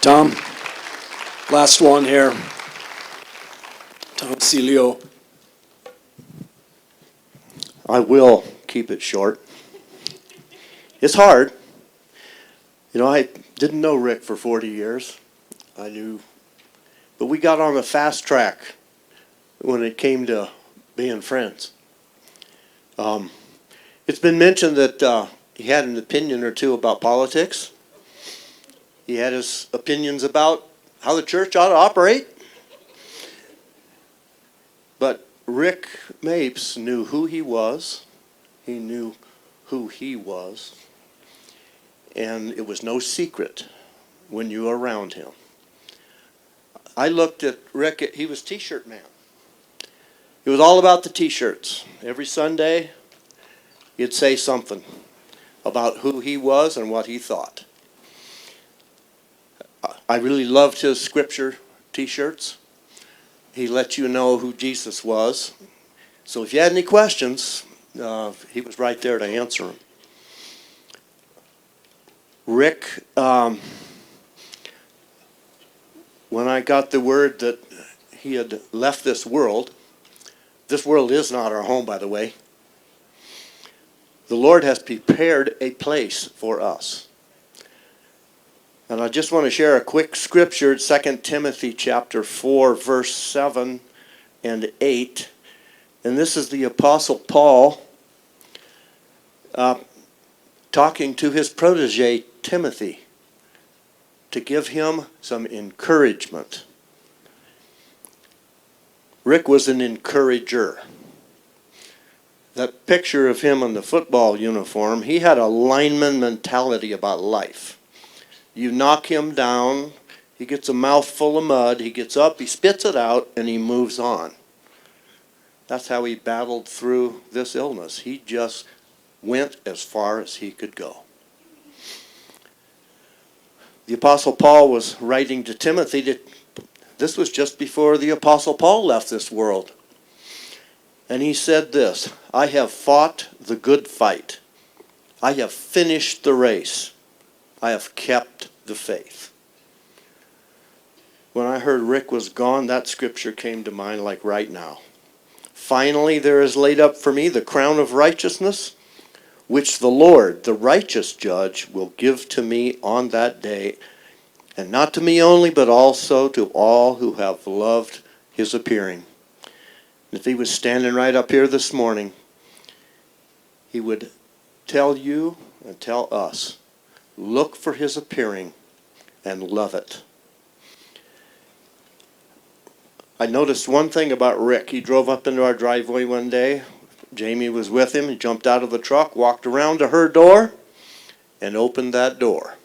Tom, last one here. Tom Celio. I will keep it short. It's hard. You know, I didn't know Rick for 40 years. I knew, but we got on a fast track when it came to being friends. It's been mentioned that he had an opinion or two about politics. He had his opinions about how the church ought to operate. But Rick Mapes knew who he was. He knew who he was. And it was no secret when you were around him. I looked at Rick, he was t-shirt man. It was all about the t-shirts. Every Sunday, he'd say something about who he was and what he thought. I really loved his scripture t-shirts. He let you know who Jesus was. So if you had any questions, he was right there to answer them. Rick, when I got the word that he had left this world is not our home, by the way. The Lord has prepared a place for us. And I just want to share a quick scripture, 2 Timothy chapter 4, verse 7 and 8. And this is the Apostle Paul talking to his protege, Timothy, to give him some encouragement. Rick was an encourager. That picture of him in the football uniform, he had a lineman mentality about life. You knock him down, he gets a mouthful of mud, he gets up, he spits it out, and he moves on. That's how he battled through this illness. He just went as far as he could go. The Apostle Paul was writing to Timothy. This was just before the Apostle Paul left this world. And he said this, I have fought the good fight. I have finished the race. I have kept the faith. When I heard Rick was gone, that scripture came to mind like right now. Finally, there is laid up for me the crown of righteousness, which the Lord, the righteous judge, will give to me on that day, and not to me only, but also to all who have loved his appearing. If he was standing right up here this morning, he would tell you and tell us, look for his appearing and love it. I noticed one thing about Rick. He drove up into our driveway one day. Jamie was with him. He jumped out of the truck, walked around to her door, and opened that door.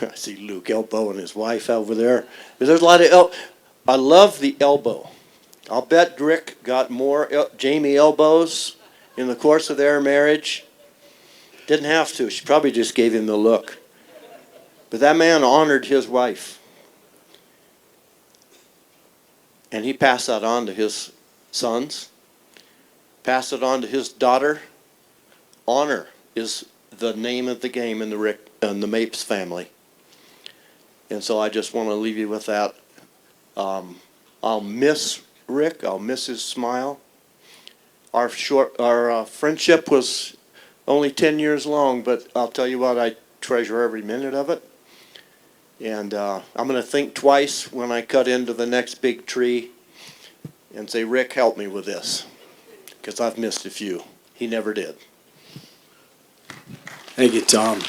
I see Luke Elbow and his wife over there. There's a lot of I love the elbow. I'll bet Rick got more Jamie elbows in the course of their marriage. Didn't have to. She probably just gave him the look. But that man honored his wife. And he passed that on to his sons. Passed it on to his daughter. Honor is the name of the game in the Mapes family. And so I just want to leave you with that. I'll miss Rick. I'll miss his smile. Our friendship was only 10 years long, but I'll tell you what, I treasure every minute of it. And I'm going to think twice when I cut into the next big tree and say, Rick, help me with this, because I've missed a few. He never did. Thank you, Tom.